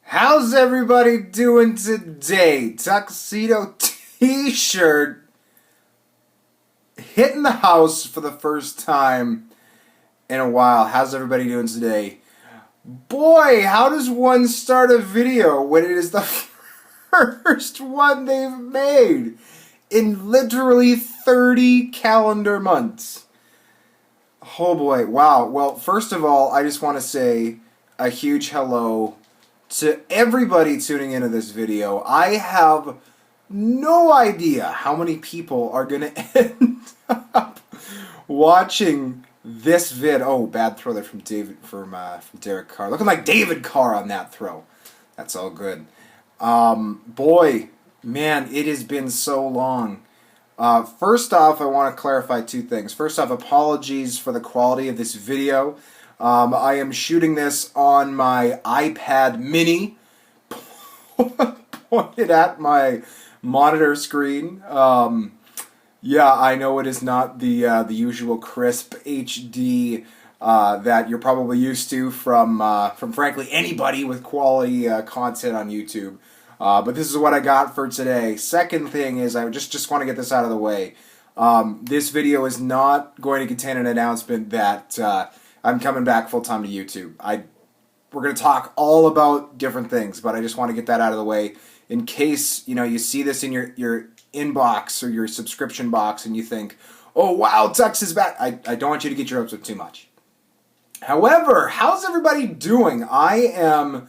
How's everybody doing today? Tuxedo t-shirt hitting the house for the first time in a while. How's everybody doing today? Boy, how does one start a video when it is the first one they've made in literally 30 calendar months? Oh boy, wow. Well, first of all, I just want to say a huge hello to everybody tuning into this video. I have no idea how many people are going to end up watching this vid. Oh, bad throw there from Derek Carr. Looking like David Carr on that throw. That's all good. Boy, man, it has been so long. First off, I want to clarify two things. First off, apologies for the quality of this video. I am shooting this on my iPad mini, pointed at my monitor screen. Yeah, I know it is not the usual crisp HD that you're probably used to from frankly anybody with quality content on YouTube. But this is what I got for today. Second thing is I just want to get this out of the way. This video is not going to contain an announcement that I'm coming back full-time to YouTube. We're going to talk all about different things, but I just want to get that out of the way in case you see this in your inbox or your subscription box and you think, oh wow, Tux is back. I don't want you to get your hopes up too much. However, how's everybody doing? I am...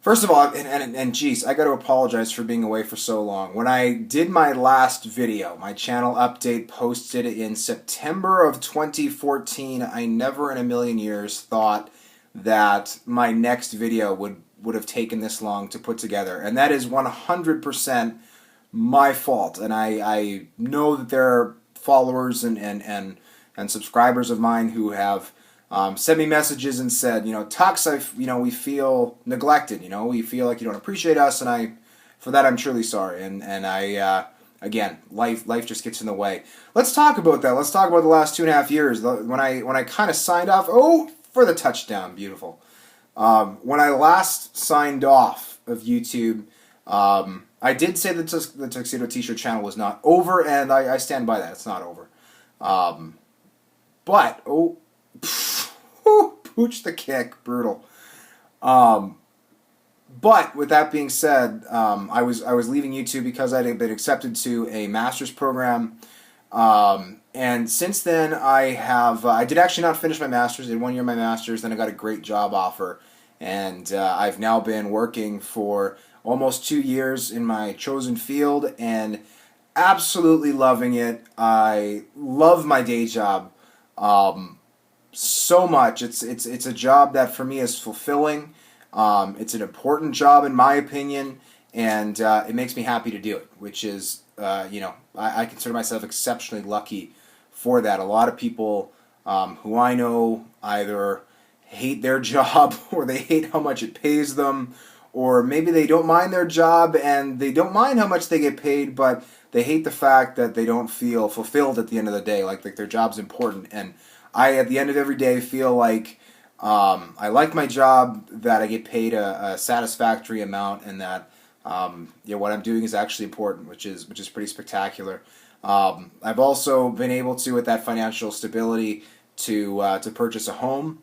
First of all, and geez, I got to apologize for being away for so long. When I did my last video, my channel update posted in September of 2014, I never in a million years thought that my next video would have taken this long to put together. And that is 100% my fault. And I know that there are followers and subscribers of mine who have sent me messages and said, Tux, we feel neglected. We feel like you don't appreciate us, and for that I'm truly sorry. And I again, life just gets in the way. Let's talk about that. Let's talk about the last 2.5 years. When I kind of signed off. Oh, for the touchdown, beautiful. When I last signed off of YouTube, I did say that the Tuxedo T-shirt channel was not over, and I stand by that. It's not over. But pooch the kick, brutal. But with that being said, I was leaving YouTube because I had been accepted to a master's program, and since then I did actually not finish my master's. I did 1 year of my master's, then I got a great job offer, and I've now been working for almost 2 years in my chosen field and absolutely loving it. I love my day job. So much. It's a job that for me is fulfilling. It's an important job in my opinion, and it makes me happy to do it, which is, I consider myself exceptionally lucky for that. A lot of people who I know either hate their job or they hate how much it pays them, or maybe they don't mind their job and they don't mind how much they get paid, but they hate the fact that they don't feel fulfilled at the end of the day, like their job's important. And I, at the end of every day, feel like I like my job, that I get paid a satisfactory amount, and that what I'm doing is actually important, which is pretty spectacular. I've also been able to, with that financial stability, to purchase a home,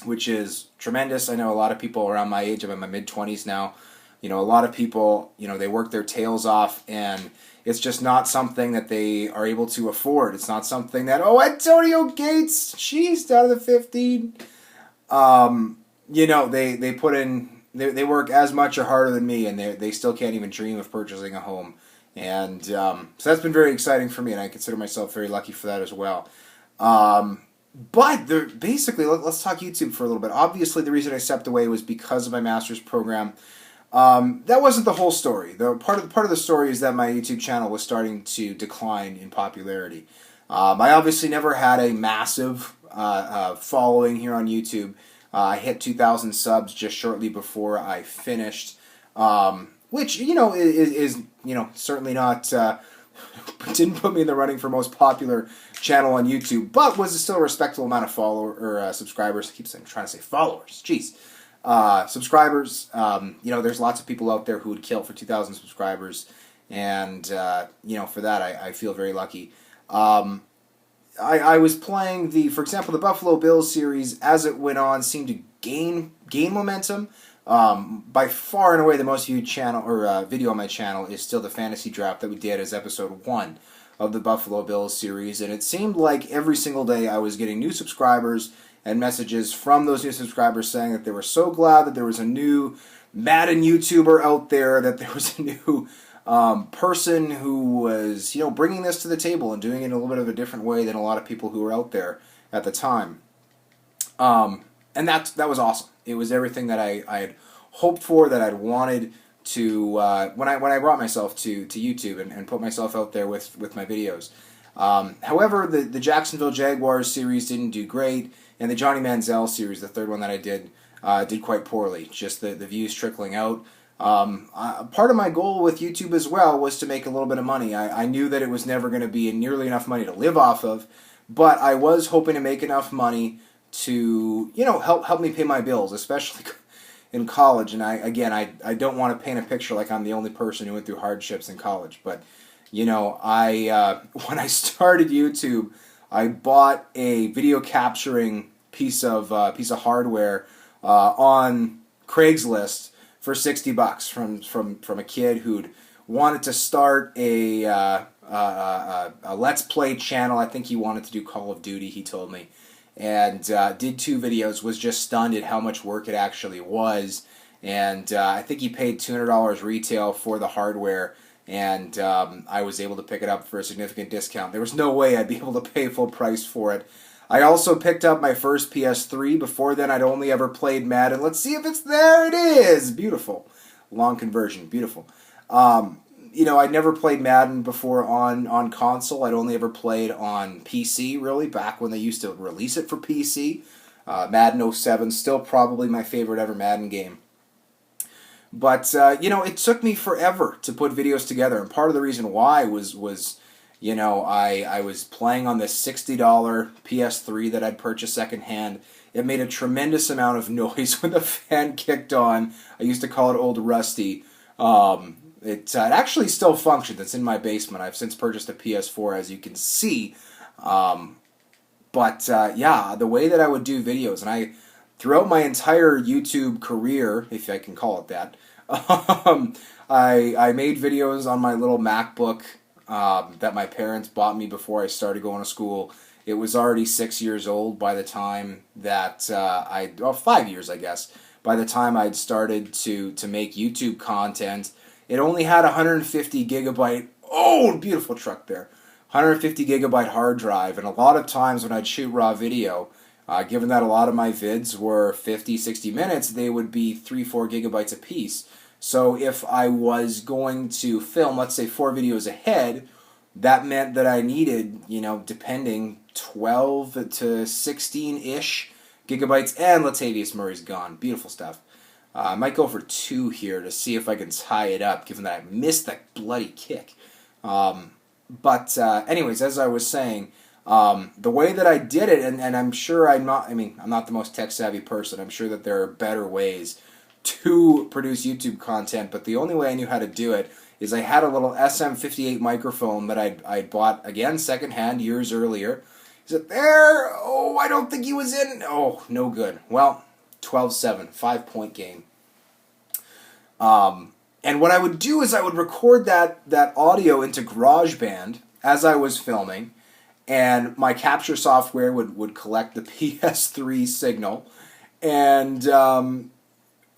which is tremendous. I know a lot of people around my age. I'm in my mid-20s now. A lot of people, they work their tails off, and it's just not something that they are able to afford. It's not something that, Antonio Gates, jeez, out of the 15. They put in, they work as much or harder than me, and they still can't even dream of purchasing a home. And so that's been very exciting for me, and I consider myself very lucky for that as well. But basically, let's talk YouTube for a little bit. Obviously, the reason I stepped away was because of my master's program. That wasn't the whole story. Part of the story is that my YouTube channel was starting to decline in popularity. I obviously never had a massive following here on YouTube. I hit 2,000 subs just shortly before I finished, which is certainly not didn't put me in the running for most popular channel on YouTube, but was still a respectable amount of subscribers. I keep trying to say followers. Jeez. Subscribers, there's lots of people out there who would kill for 2,000 subscribers, and for that I feel very lucky. I was playing for example, the Buffalo Bills series as it went on seemed to gain momentum. By far and away, the most viewed channel or video on my channel is still the fantasy draft that we did as episode 1 of the Buffalo Bills series, and it seemed like every single day I was getting new subscribers and messages from those new subscribers saying that they were so glad that there was a new Madden YouTuber out there, that there was a new person who was, bringing this to the table and doing it in a little bit of a different way than a lot of people who were out there at the time. And that was awesome. It was everything that I had hoped for, that I'd wanted to when I brought myself to YouTube and put myself out there with my videos. However, the Jacksonville Jaguars series didn't do great, and the Johnny Manziel series, the third one that I did quite poorly. Just the views trickling out. Part of my goal with YouTube as well was to make a little bit of money. I knew that it was never going to be nearly enough money to live off of, but I was hoping to make enough money to help me pay my bills, especially in college. And I don't want to paint a picture like I'm the only person who went through hardships in college, but when I started YouTube, I bought a video capturing piece of hardware on Craigslist for $60 from a kid who'd wanted to start a Let's Play channel. I think he wanted to do Call of Duty, he told me, and did 2 videos, was just stunned at how much work it actually was, and I think he paid $200 retail for the hardware, and I was able to pick it up for a significant discount. There was no way I'd be able to pay full price for it. I also picked up my first PS3. Before then, I'd only ever played Madden. Let's see if it's there. It is. Beautiful. Long conversion. Beautiful. I'd never played Madden before on console. I'd only ever played on PC, really, back when they used to release it for PC. Madden 07, still probably my favorite ever Madden game. But, it took me forever to put videos together, and part of the reason why was I was playing on this $60 PS3 that I'd purchased secondhand. It made a tremendous amount of noise when the fan kicked on. I used to call it Old Rusty. It actually still functions. It's in my basement. I've since purchased a PS4, as you can see. The way that I would do videos, and throughout my entire YouTube career, if I can call it that, I made videos on my little MacBook that my parents bought me before I started going to school. It was already 6 years old by the time that 5 years, I guess, by the time I'd started to make YouTube content. It only had 150 gigabyte, beautiful truck there, 150 gigabyte hard drive, and a lot of times when I'd shoot raw video, given that a lot of my vids were 50, 60 minutes, they would be 3-4 gigabytes a piece. So if I was going to film, let's say 4 videos ahead, that meant that I needed, depending, 12 to 16-ish gigabytes, and Latavius Murray's gone. Beautiful stuff. I might go for 2 here to see if I can tie it up, given that I missed that bloody kick. Anyways, as I was saying, the way that I did it, and I'm sure I'm not the most tech-savvy person. I'm sure that there are better ways to produce YouTube content, but the only way I knew how to do it is I had a little SM58 microphone that I'd bought, again, secondhand years earlier. Is it there? Oh, I don't think he was in. Oh, no good. Well, 12-7, 5-point game. And what I would do is I would record that audio into GarageBand as I was filming, and my capture software would collect the PS3 signal, and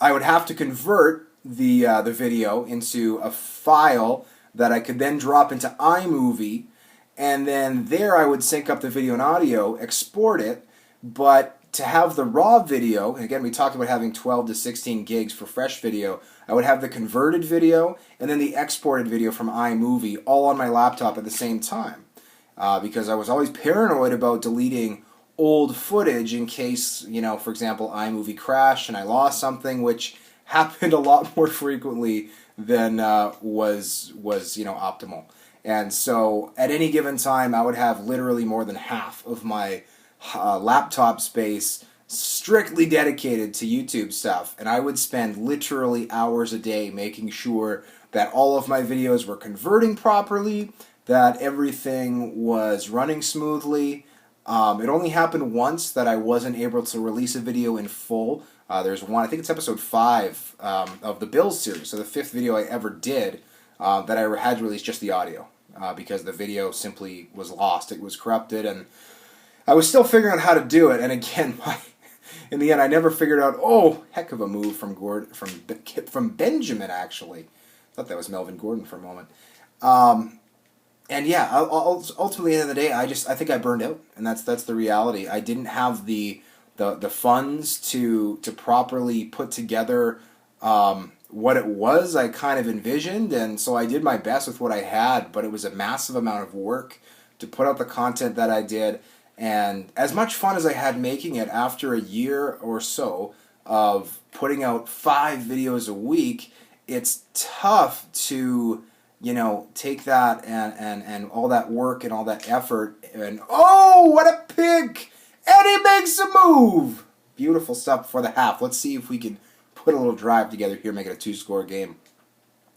I would have to convert the video into a file that I could then drop into iMovie, and then there I would sync up the video and audio, export it, but to have the raw video, and again we talked about having 12 to 16 gigs for fresh video, I would have the converted video and then the exported video from iMovie all on my laptop at the same time, because I was always paranoid about deleting old footage in case, for example, iMovie crashed and I lost something, which happened a lot more frequently than was optimal. And so at any given time, I would have literally more than half of my laptop space strictly dedicated to YouTube stuff, and I would spend literally hours a day making sure that all of my videos were converting properly, that everything was running smoothly. It only happened once that I wasn't able to release a video in full. There's one, I think it's episode 5 of the Bills series, so the 5th video I ever did, that I had to release just the audio, because the video simply was lost. It was corrupted, and I was still figuring out how to do it, and again, in the end, I never figured out, oh, heck of a move from from Benjamin, actually. I thought that was Melvin Gordon for a moment. And yeah, ultimately, at the end of the day, I think I burned out, and that's the reality. I didn't have the funds to properly put together what it was I kind of envisioned, and so I did my best with what I had, but it was a massive amount of work to put out the content that I did, and as much fun as I had making it, after a year or so of putting out 5 videos a week, it's tough to, take that and all that work and all that effort, and oh, what a pick! Eddie makes a move! Beautiful stuff before the half. Let's see if we can put a little drive together here, make it a 2-score game.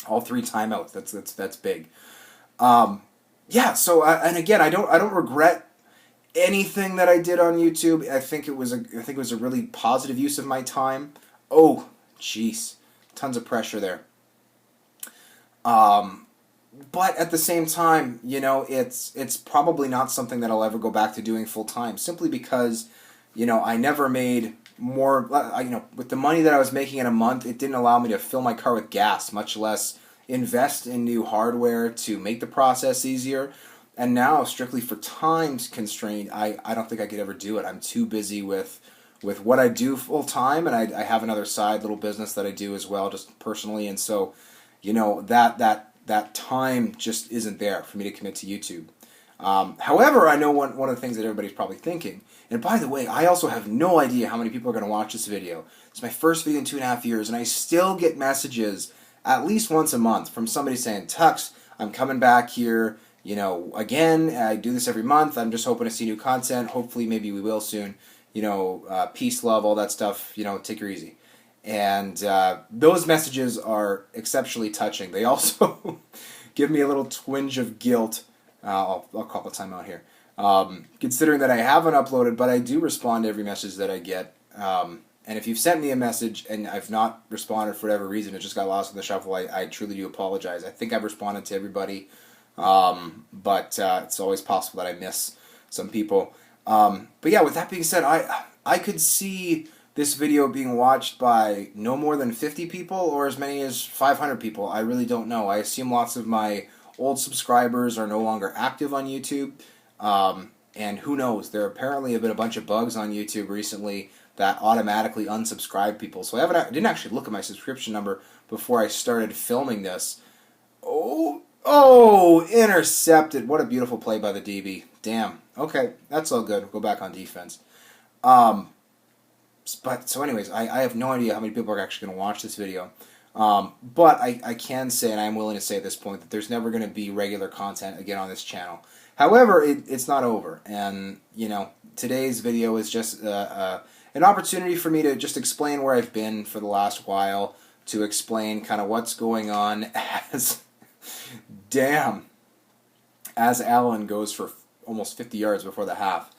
All 3 timeouts. That's big. Yeah. So and again, I don't regret anything that I did on YouTube. I think it was a really positive use of my time. Oh, jeez, tons of pressure there. But at the same time, it's probably not something that I'll ever go back to doing full time, simply because, I never made more, with the money that I was making in a month, it didn't allow me to fill my car with gas, much less invest in new hardware to make the process easier. And now, strictly for time constraint, I don't think I could ever do it. I'm too busy with what I do full time, and I have another side little business that I do as well, just personally, and so, that time just isn't there for me to commit to YouTube. However, I know one of the things that everybody's probably thinking, and by the way, I also have no idea how many people are going to watch this video. It's my first video in 2.5 years, and I still get messages at least once a month from somebody saying, Tux, I'm coming back here, again, I do this every month, I'm just hoping to see new content, hopefully maybe we will soon, peace, love, all that stuff, take her easy. And those messages are exceptionally touching. They also give me a little twinge of guilt. I'll call a timeout here. Considering that I haven't uploaded, but I do respond to every message that I get. And if you've sent me a message and I've not responded for whatever reason, it just got lost in the shuffle, I truly do apologize. I think I've responded to everybody, but it's always possible that I miss some people. But yeah, with that being said, I could see this video being watched by no more than 50 people or as many as 500 people. I really don't know. I assume lots of my old subscribers are no longer active on YouTube. And who knows? There apparently have been a bunch of bugs on YouTube recently that automatically unsubscribe people. So I didn't actually look at my subscription number before I started filming this. Oh, intercepted. What a beautiful play by the DB. Damn. Okay, that's all good. We'll go back on defense. But so anyways, I have no idea how many people are actually going to watch this video. But I can say, and I'm willing to say at this point, that there's never going to be regular content again on this channel. However, it's not over. And, today's video is just an opportunity for me to just explain where I've been for the last while, to explain kind of what's going on as Allen goes for almost 50 yards before the half.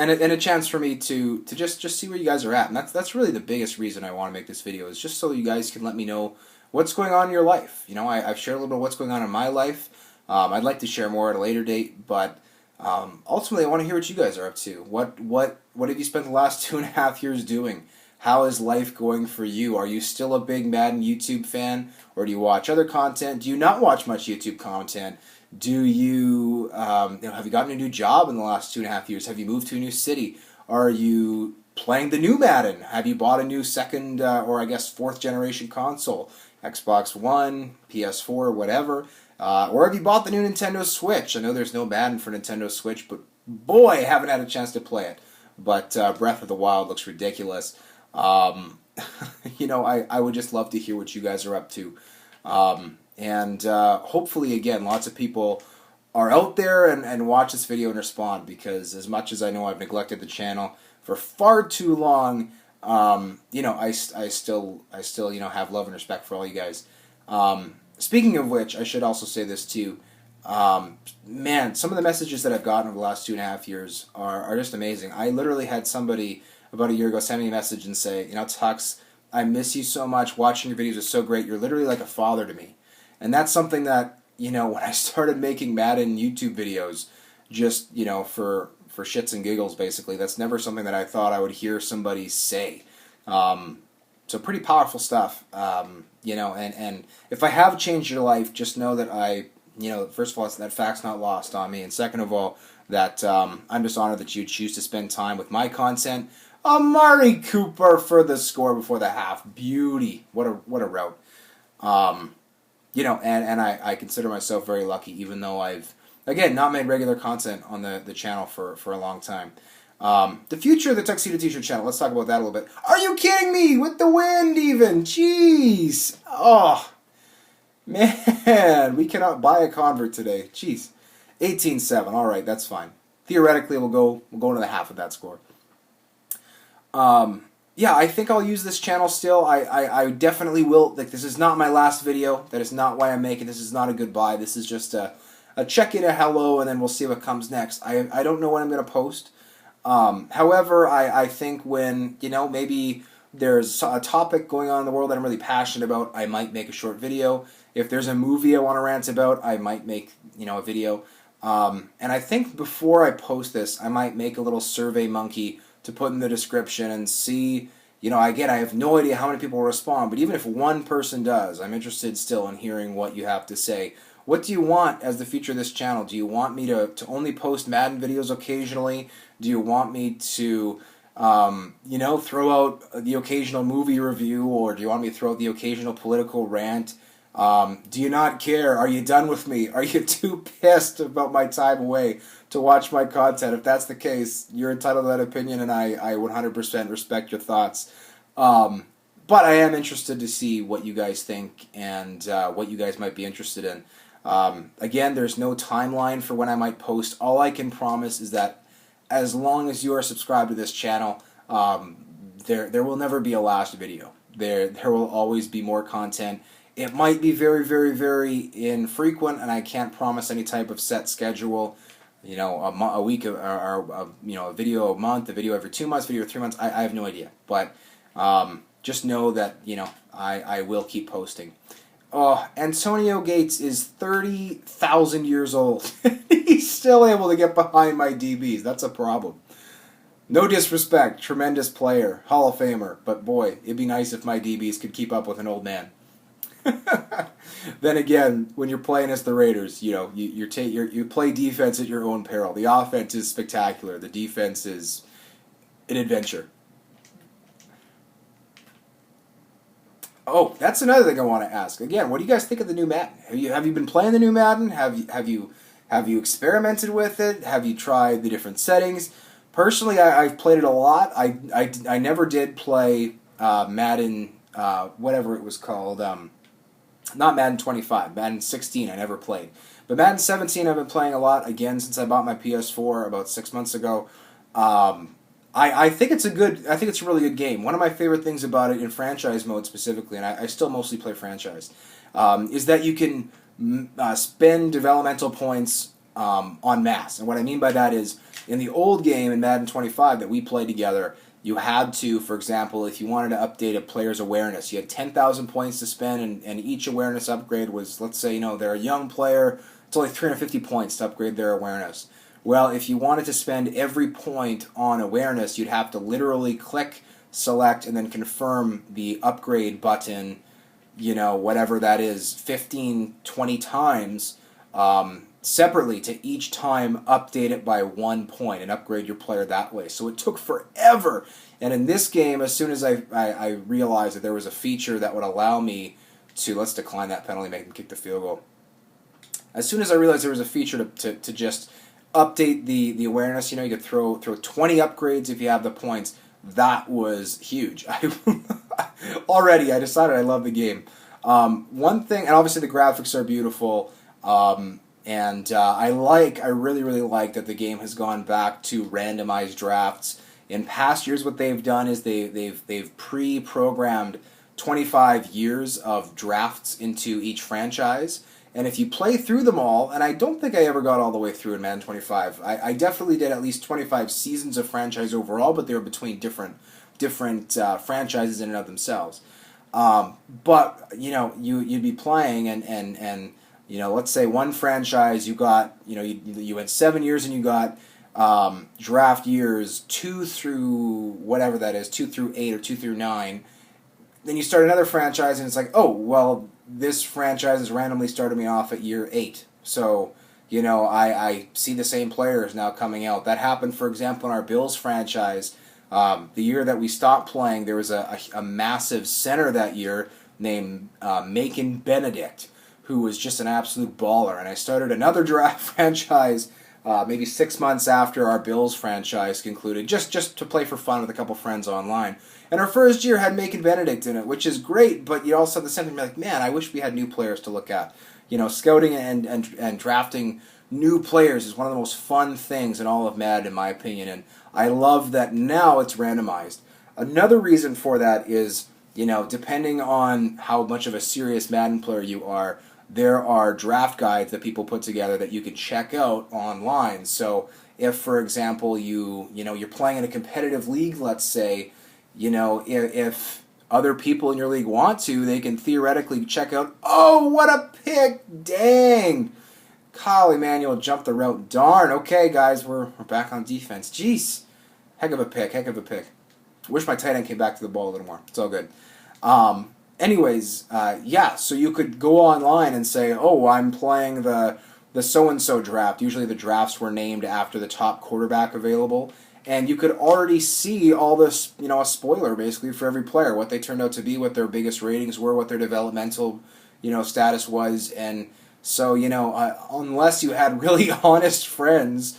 And a chance for me to just see where you guys are at. And that's really the biggest reason I want to make this video, is just so you guys can let me know what's going on in your life. I've shared a little bit of what's going on in my life. I'd like to share more at a later date, but ultimately I want to hear what you guys are up to. What have you spent the last 2.5 years doing? How is life going for you? Are you still a big Madden YouTube fan? Or do you watch other content? Do you not watch much YouTube content? Do you, have you gotten a new job in the last 2.5 years? Have you moved to a new city? Are you playing the new Madden? Have you bought a new second, or I guess 4th generation console? Xbox One, PS4, whatever. Or have you bought the new Nintendo Switch? I know there's no Madden for Nintendo Switch, but boy, I haven't had a chance to play it. But Breath of the Wild looks ridiculous. I would just love to hear what you guys are up to. And hopefully, again, lots of people are out there and watch this video and respond, because as much as I know I've neglected the channel for far too long, I still have love and respect for all you guys. Speaking of which, I should also say this too. Man, some of the messages that I've gotten over the last 2.5 years are just amazing. I literally had somebody about a year ago send me a message and say, Tux, I miss you so much. Watching your videos is so great. You're literally like a father to me. And that's something that, when I started making Madden YouTube videos, just, for shits and giggles, basically, that's never something that I thought I would hear somebody say. So pretty powerful stuff, and if I have changed your life, just know that first of all, that fact's not lost on me, and second of all, that I'm just honored that you choose to spend time with my content. Amari Cooper for the score before the half. Beauty. What a route. And I consider myself very lucky, even though I've, again, not made regular content on the channel for a long time. The future of the Tuxedo T-shirt channel, let's talk about that a little bit. Are you kidding me? With the wind even? Jeez. Oh, man. We cannot buy a convert today. Jeez. 18-7. All right, that's fine. Theoretically, we'll go into the half of that score. Yeah, I think I'll use this channel still. I definitely will. Like, this is not my last video. That is not why I'm making this. Is not a goodbye. This is just a check-in, a hello, and then we'll see what comes next. I don't know when I'm going to post. However, I think when, maybe there's a topic going on in the world that I'm really passionate about, I might make a short video. If there's a movie I want to rant about, I might make, a video. And I think before I post this, I might make a little survey monkey to put in the description and see, again, I have no idea how many people will respond, but even if one person does, I'm interested still in hearing what you have to say. What do you want as the future of this channel? Do you want me to only post Madden videos occasionally? Do you want me to, throw out the occasional movie review, or do you want me to throw out the occasional political rant? Do you not care? Are you done with me? Are you too pissed about my time away to watch my content? If that's the case, you're entitled to that opinion, and I 100% respect your thoughts. But I am interested to see what you guys think and what you guys might be interested in. Again, there's no timeline for when I might post. All I can promise is that as long as you are subscribed to this channel, there will never be a last video. There will always be more content. It might be very, very, very infrequent, and I can't promise any type of set schedule. A week or a video a month, a video every 2 months, a video every 3 months. I have no idea, but just know that I will keep posting. Antonio Gates is 30,000 years old. He's still able to get behind my DBs. That's a problem. No disrespect, tremendous player, Hall of Famer, but boy, it'd be nice if my DBs could keep up with an old man. Then again, when you're playing as the Raiders, you play defense at your own peril. The offense is spectacular. The defense is an adventure. Oh, that's another thing I want to ask. Again, what do you guys think of the new Madden? Have you been playing the new Madden? Have you experimented with it? Have you tried the different settings? Personally, I've played it a lot. I never did play Madden, whatever it was called. Not Madden 25, Madden 16 I never played. But Madden 17 I've been playing a lot, again, since I bought my PS4 about 6 months ago. I think it's a really good game. One of my favorite things about it in franchise mode specifically, and I still mostly play franchise, is that you can spend developmental points en masse. And what I mean by that is, in the old game in Madden 25 that we played together, you had to, for example, if you wanted to update a player's awareness, you had 10,000 points to spend, and each awareness upgrade was, let's say, they're a young player, it's only 350 points to upgrade their awareness. Well, if you wanted to spend every point on awareness, you'd have to literally click, select, and then confirm the upgrade button, whatever that is, 15, 20 times, separately to each time update it by 1 point and upgrade your player that way. So it took forever. And in this game, as soon as I realized that there was a feature that would allow me to, let's decline that penalty, make them kick the field goal. As soon as I realized there was a feature to just update the awareness, you could throw 20 upgrades if you have the points. That was huge. Already, I decided I love the game. One thing, and obviously the graphics are beautiful. And I really, really like that the game has gone back to randomized drafts. In past years, what they've done is they've pre-programmed 25 years of drafts into each franchise. And if you play through them all, and I don't think I ever got all the way through in Madden 25. I definitely did at least 25 seasons of franchise overall, but they were between different franchises in and of themselves. But you'd be playing and let's say one franchise you got you went 7 years and you got draft years 2 through whatever that is, 2 through 8 or 2 through 9. Then you start another franchise and it's like, oh well, this franchise has randomly started me off at year 8. So I see the same players now coming out. That happened, for example, in our Bills franchise. The year that we stopped playing, there was a massive center that year named Macon Benedict, who was just an absolute baller. And I started another draft franchise maybe 6 months after our Bills franchise concluded, just to play for fun with a couple friends online. And our first year had Macon Benedict in it, which is great, but you also at the same time, you're like, man, I wish we had new players to look at. Scouting and drafting new players is one of the most fun things in all of Madden, in my opinion, and I love that now it's randomized. Another reason for that is, depending on how much of a serious Madden player you are, there are draft guides that people put together that you can check out online. So if, for example, you're playing in a competitive league, let's say, if other people in your league want to, they can theoretically check out, oh, what a pick, dang! Kyle Emanuel jumped the route. Darn. Okay, guys, we're back on defense. Jeez. Heck of a pick. Wish my tight end came back to the ball a little more. It's all good. So you could go online and say, oh, I'm playing the so-and-so draft. Usually the drafts were named after the top quarterback available. And you could already see all this, a spoiler basically for every player, what they turned out to be, what their biggest ratings were, what their developmental, status was. And so, unless you had really honest friends,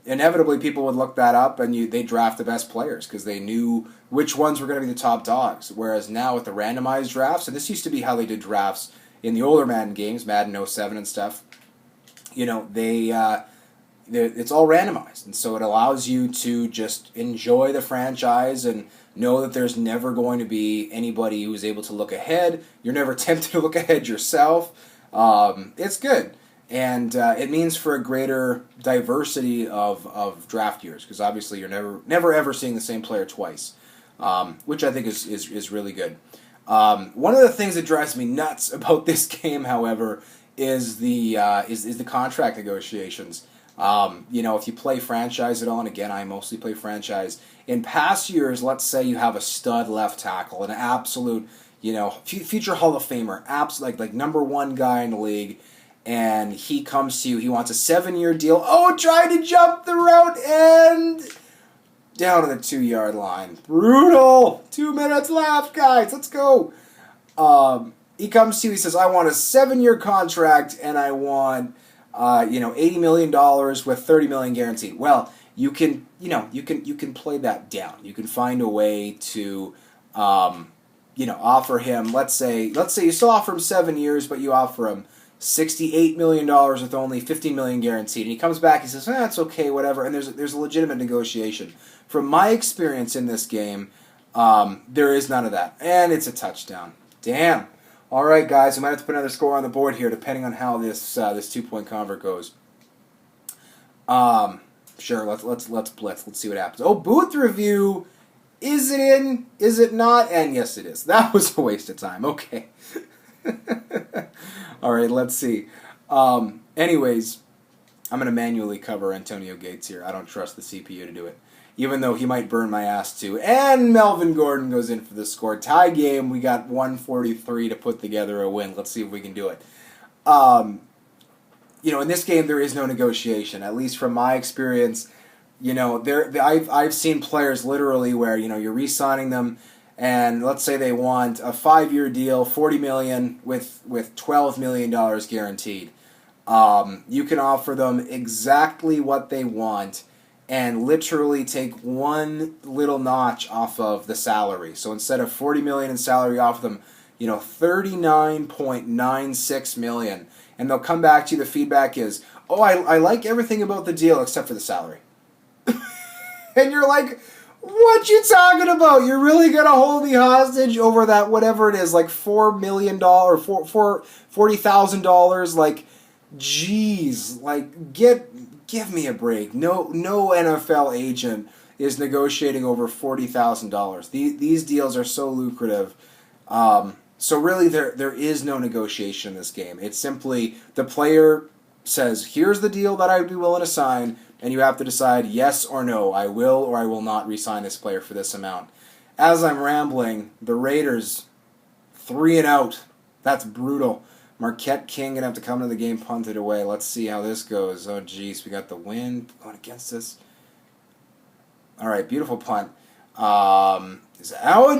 inevitably people would look that up and they draft the best players because they knew which ones were going to be the top dogs. Whereas now with the randomized drafts, and this used to be how they did drafts in the older Madden games, Madden 07 and stuff, it's all randomized. And so it allows you to just enjoy the franchise and know that there's never going to be anybody who's able to look ahead. You're never tempted to look ahead yourself. It's good. And it means for a greater diversity of draft years, because obviously you're never ever seeing the same player twice, which I think is really good. One of the things that drives me nuts about this game, however, is the contract negotiations. If you play franchise at all, and again, I mostly play franchise. In past years, let's say you have a stud left tackle, an absolute, future Hall of Famer, like number one guy in the league, and he comes to you, he wants a 7-year deal. Oh, try to jump the route and down to the 2-yard line. Brutal. 2 minutes left, guys. Let's go. He comes to you, he says, I want a 7-year contract and I want $80 million with $30 million guaranteed. Well, you can play that down. You can find a way to, offer him. Let's say you still offer him 7 years, but you offer him $68 million with only $15 million guaranteed. And he comes back, he says, that's okay, whatever. And there's a legitimate negotiation. From my experience in this game, there is none of that, and it's a touchdown. Damn. All right, guys, we might have to put another score on the board here, depending on how this 2-point convert goes. Sure, let's blitz. Let's see what happens. Oh, booth review. Is it in? Is it not? And yes, it is. That was a waste of time. Okay. All right, let's see. Anyways, I'm going to manually cover Antonio Gates here. I don't trust the CPU to do it, even though he might burn my ass too. And Melvin Gordon goes in for the score. Tie game. We got 143 to put together a win. Let's see if we can do it. In this game, there is no negotiation. At least from my experience, I've seen players literally where you're re-signing them, and let's say they want a 5-year deal, $40 million with $12 million guaranteed. You can offer them exactly what they want and literally take one little notch off of the salary. So instead of $40 million in salary, offer them $39.96 million. and they'll come back to you. The feedback is, oh, I like everything about the deal except for the salary. And you're like, what you talking about? You're really going to hold me hostage over that, whatever it is, like $4 million, $40,000? Like, geez, like, give me a break. No NFL agent is negotiating over $40,000. These deals are so lucrative. So really, there is no negotiation in this game. It's simply the player says, here's the deal that I would be willing to sign, and you have to decide yes or no. I will or I will not re-sign this player for this amount. As I'm rambling, the Raiders, 3 and out. That's brutal. Marquette King going to have to come to the game, punt it away. Let's see how this goes. Oh, geez, we got the wind going against us. All right, beautiful punt. And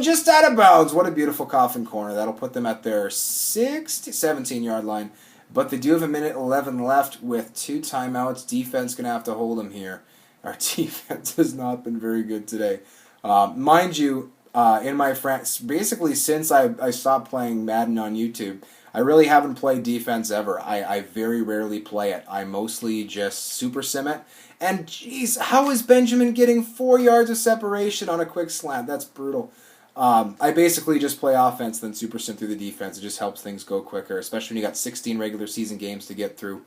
just out of bounds. What a beautiful coffin corner. That'll put them at their 17-yard line. But they do have 1:11 left with 2 timeouts. Defense going to have to hold them here. Our defense has not been very good today. Mind you, in my friends, basically since I stopped playing Madden on YouTube, I really haven't played defense ever. I very rarely play it. I mostly just super sim it. And jeez, how is Benjamin getting 4 yards of separation on a quick slant? That's brutal. I basically just play offense, then super sim through the defense. It just helps things go quicker, especially when you got 16 regular season games to get through.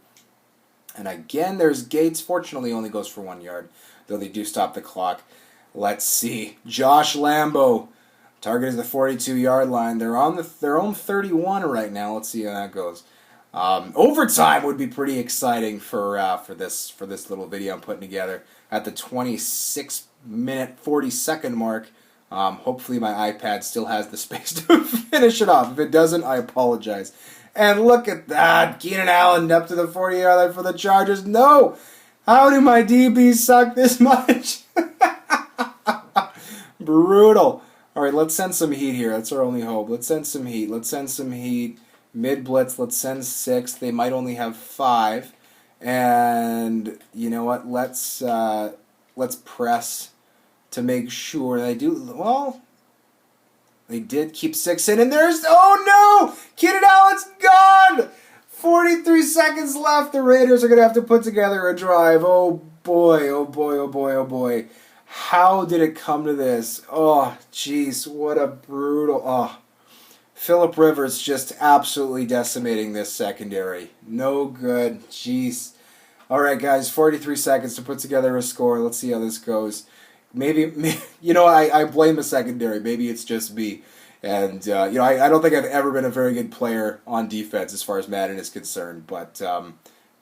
And again, there's Gates. Fortunately, only goes for 1 yard, though they do stop the clock. Let's see. Josh Lambo. Target is the 42-yard line. They're on their own 31 right now. Let's see how that goes. Overtime would be pretty exciting for this little video I'm putting together at the 26-minute 40-second mark. Hopefully my iPad still has the space to finish it off. If it doesn't, I apologize. And look at that. Keenan Allen up to the 40-yard line for the Chargers. No! How do my DBs suck this much? Brutal. All right, let's send some heat here. That's our only hope. Let's send some heat. Mid-blitz, let's send 6. They might only have 5. And you know what? Let's press to make sure they do. Well, they did keep 6 in, and there's, oh no! Keenan Allen's gone! 43 seconds left. The Raiders are going to have to put together a drive. Oh boy, oh boy, oh boy, oh boy. How did it come to this? Oh, jeez, what a brutal, oh. Phillip Rivers just absolutely decimating this secondary. No good, jeez. All right, guys, 43 seconds to put together a score. Let's see how this goes. Maybe you know, I blame the secondary. Maybe it's just me. And, you know, I don't think I've ever been a very good player on defense as far as Madden is concerned. But,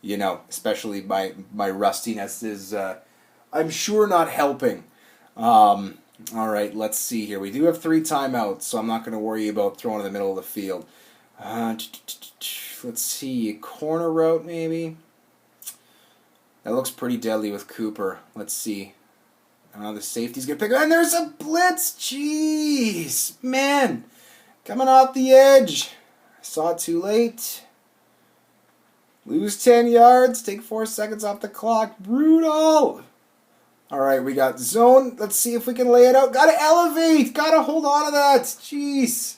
you know, especially my rustiness is, I'm sure, not helping. All right, let's see here. We do have 3 timeouts, so I'm not going to worry about throwing in the middle of the field. Let's see, corner route maybe? That looks pretty deadly with Cooper. Let's see. The safety's going to pick up. And there's a blitz! Jeez! Man! Coming off the edge. I saw it too late. Lose 10 yards. Take 4 seconds off the clock. Brutal! Alright, we got zone. Let's see if we can lay it out. Gotta elevate! Gotta hold on to that! Jeez!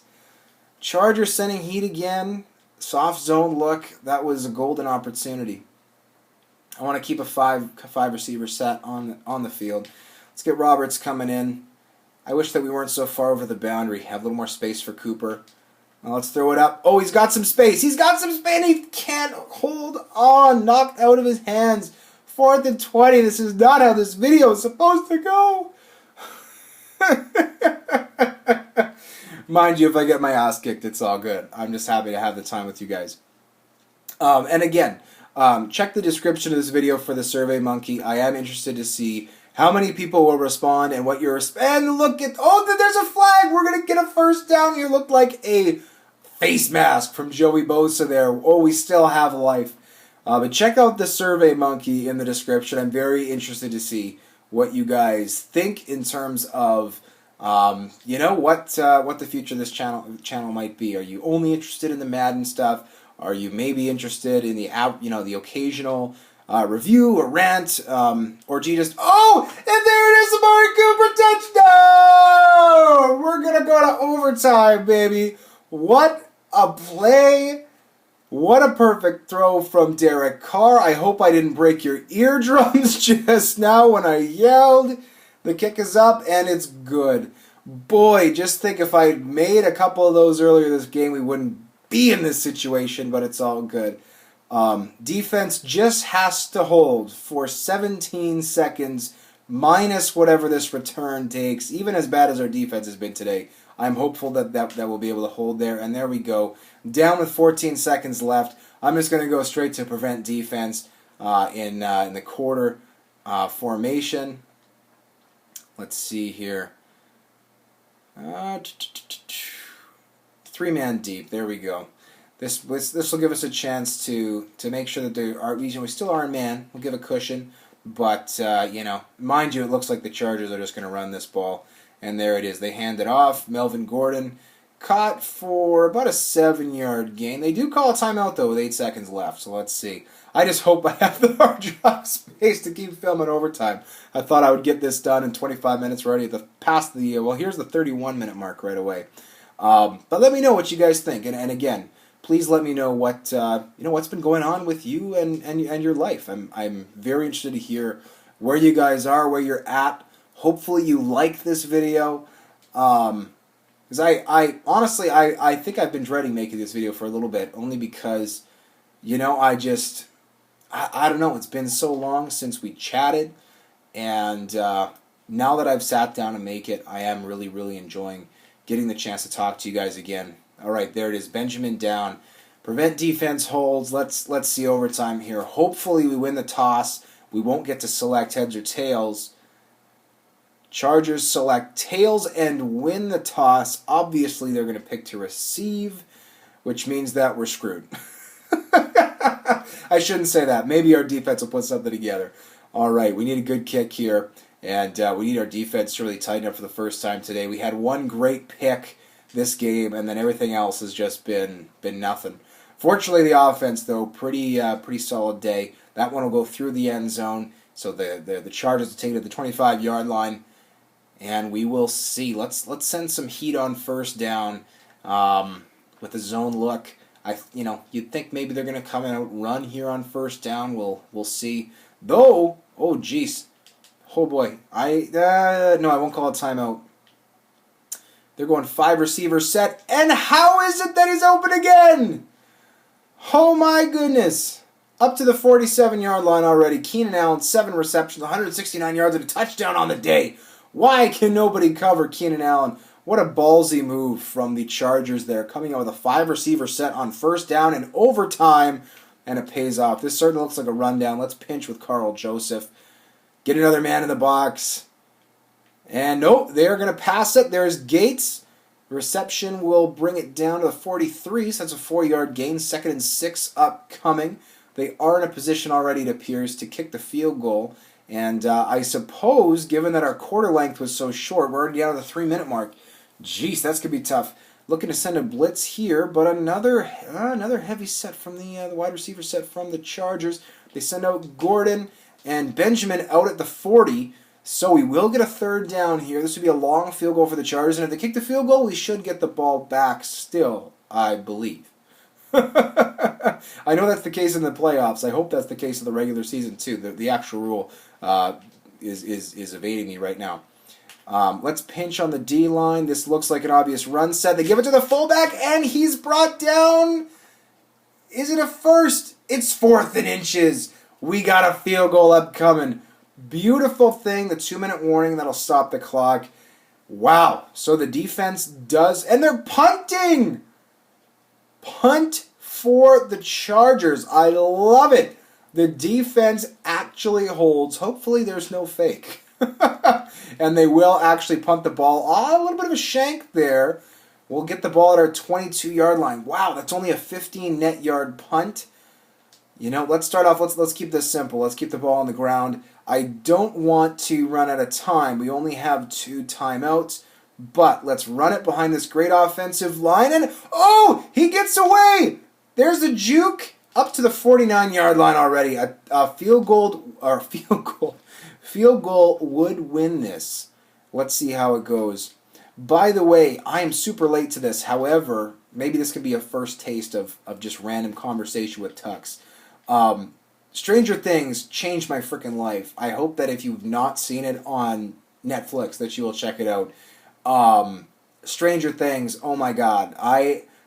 Chargers sending heat again. Soft zone look. That was a golden opportunity. I want to keep a five receiver set on the field. Let's get Roberts coming in. I wish that we weren't so far over the boundary. Have a little more space for Cooper. Now let's throw it up. Oh, he's got some space. He's got some space, and he can't hold on. Knocked out of his hands. 4th and 20. This is not how this video is supposed to go. Mind you, if I get my ass kicked, it's all good. I'm just happy to have the time with you guys. And again, check the description of this video for the Survey Monkey. I am interested to see how many people will respond and what your... And look at... Oh, there's a flag! We're going to get a first down here. Looked like a face mask from Joey Bosa there. Oh, we still have life. But check out the Survey Monkey in the description. I'm very interested to see what you guys think in terms of... you know, what the future of this channel might be. Are you only interested in the Madden stuff? Are you maybe interested in the the occasional review or rant, or do you just, oh, and there it is, Amari Cooper touchdown! We're gonna go to overtime, baby. What a play! What a perfect throw from Derek Carr. I hope I didn't break your eardrums just now when I yelled. The kick is up, and it's good. Boy, just think if I made a couple of those earlier this game, we wouldn't be in this situation, but it's all good. Defense just has to hold for 17 seconds, minus whatever this return takes. Even as bad as our defense has been today, I'm hopeful that we'll be able to hold there. And there we go. Down with 14 seconds left. I'm just going to go straight to prevent defense in the quarter formation. Let's see here. 3-man deep. There we go. This will give us a chance to make sure that we still are in man. We'll give a cushion, but mind you, it looks like the Chargers are just going to run this ball, and there it is. They hand it off. Melvin Gordon caught for about a 7-yard gain. They do call a timeout though with 8 seconds left. So let's see. I just hope I have the hard drive space to keep filming overtime. I thought I would get this done in 25 minutes. We're already past the here's the 31-minute mark right away. But let me know what you guys think, and again, please let me know what what's been going on with you and your life. I'm very interested to hear where you guys are, where you're at. Hopefully you like this video. Because I honestly think I've been dreading making this video for a little bit, only because I don't know, it's been so long since we chatted, and now that I've sat down to make it, I am really, really enjoying getting the chance to talk to you guys again. All right, there it is. Benjamin down. Prevent defense holds. Let's see overtime here. Hopefully we win the toss. We won't get to select heads or tails. Chargers select tails and win the toss. Obviously they're going to pick to receive, which means that we're screwed. I shouldn't say that. Maybe our defense will put something together. All right, we need a good kick here, and we need our defense to really tighten up for the first time today. We had one great pick this game, and then everything else has just been nothing. Fortunately, the offense, though, pretty solid day. That one will go through the end zone, so the Chargers will take it at the 25-yard line, and we will see. Let's send some heat on first down with the zone look. You'd think maybe they're going to come out and run here on first down. We'll see. Though, oh jeez, oh boy, no, I won't call it timeout. They're going 5 receiver set, and how is it that he's open again? Oh my goodness. Up to the 47-yard line already. Keenan Allen, 7 receptions, 169 yards, and a touchdown on the day. Why can nobody cover Keenan Allen? What a ballsy move from the Chargers there, coming out with a 5 receiver set on first down in overtime, and it pays off. This certainly looks like a rundown. Let's pinch with Carl Joseph. Get another man in the box. And nope, they're going to pass it. There's Gates. Reception will bring it down to the 43, so that's a 4-yard gain. 2nd and 6 upcoming. They are in a position already, it appears, to kick the field goal. And I suppose, given that our quarter length was so short, we're already down to the 3-minute mark. Jeez, that's going to be tough. Looking to send a blitz here, but another heavy set from the wide receiver set from the Chargers. They send out Gordon and Benjamin out at the 40. So we will get a 3rd down here. This would be a long field goal for the Chargers. And if they kick the field goal, we should get the ball back still, I believe. I know that's the case in the playoffs. I hope that's the case in the regular season, too. The actual rule is evading me right now. Let's pinch on the D-line. This looks like an obvious run set. They give it to the fullback, and he's brought down. Is it a first? It's 4th and inches. We got a field goal upcoming. Beautiful thing, the 2-minute warning that'll stop the clock. Wow. So the defense does, and they're punting. Punt for the Chargers. I love it. The defense actually holds. Hopefully there's no fake. And they will actually punt the ball. Oh, a little bit of a shank there. We'll get the ball at our 22-yard line. Wow, that's only a 15 net yard punt. Let's start off. Let's keep this simple. Let's keep the ball on the ground. I don't want to run out of time. We only have 2 timeouts. But let's run it behind this great offensive line. And, oh, he gets away. There's a juke up to the 49-yard line already. A field goal would win this. Let's see how it goes. By the way, I am super late to this. However, maybe this could be a first taste of just random conversation with Tux. Stranger Things changed my freaking life. I hope that if you've not seen it on Netflix, that you will check it out. Stranger Things, oh my god.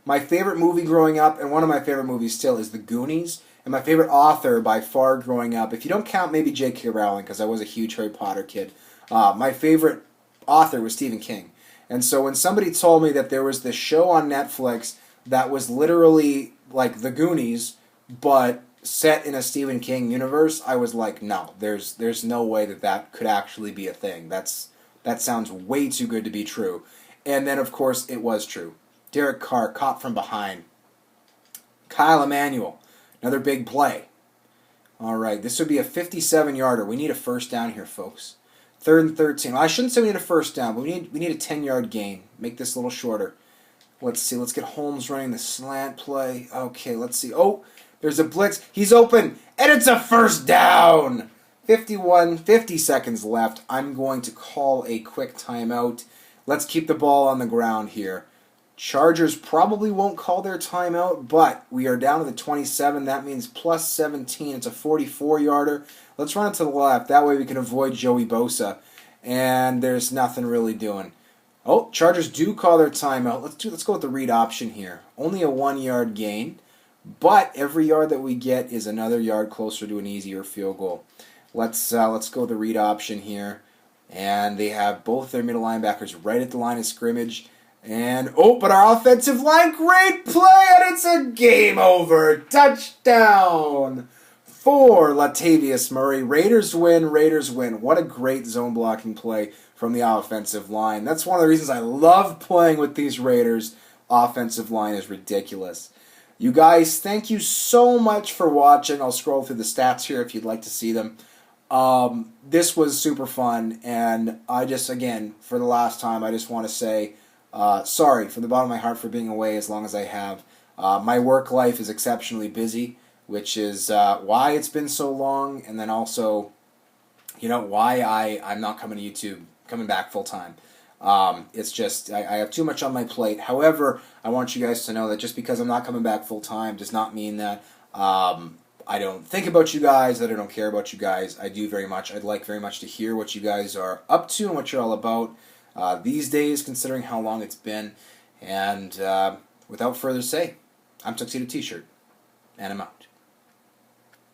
My favorite movie growing up, and one of my favorite movies still, is The Goonies. And my favorite author by far growing up, if you don't count maybe J.K. Rowling, because I was a huge Harry Potter kid, my favorite author was Stephen King. And so when somebody told me that there was this show on Netflix that was literally like The Goonies, but set in a Stephen King universe, I was like, no, there's no way that could actually be a thing. That sounds way too good to be true. And then, of course, it was true. Derek Carr caught from behind. Kyle Emanuel, another big play. All right, this would be a 57-yarder. We need a first down here, folks. 3rd and 13. Well, I shouldn't say we need a first down, but we need a 10-yard gain. Make this a little shorter. Let's see. Let's get Holmes running the slant play. Okay, let's see. Oh, there's a blitz. He's open, and it's a first down. 50 seconds left. I'm going to call a quick timeout. Let's keep the ball on the ground here. Chargers probably won't call their timeout, but we are down to the 27. That means plus 17. It's a 44-yarder. Let's run it to the left. That way we can avoid Joey Bosa. And there's nothing really doing. Oh, Chargers do call their timeout. Let's go with the read option here. Only a 1-yard gain, but every yard that we get is another yard closer to an easier field goal. Let's go with the read option here. And they have both their middle linebackers right at the line of scrimmage. And, but our offensive line, great play, and it's a game over. Touchdown for Latavius Murray. Raiders win. What a great zone blocking play from the offensive line. That's one of the reasons I love playing with these Raiders. Offensive line is ridiculous. You guys, thank you so much for watching. I'll scroll through the stats here if you'd like to see them. This was super fun, and I just, again, for the last time, I just want to say sorry from the bottom of my heart for being away as long as I have. My work life is exceptionally busy, which is why it's been so long, and then also, why I'm not coming to YouTube, coming back full time. It's just, I have too much on my plate. However, I want you guys to know that just because I'm not coming back full time does not mean that I don't think about you guys, that I don't care about you guys. I do very much. I'd like very much to hear what you guys are up to and what you're all about these days, considering how long it's been. And without further say, I'm Tuxedo T-shirt, and I'm out.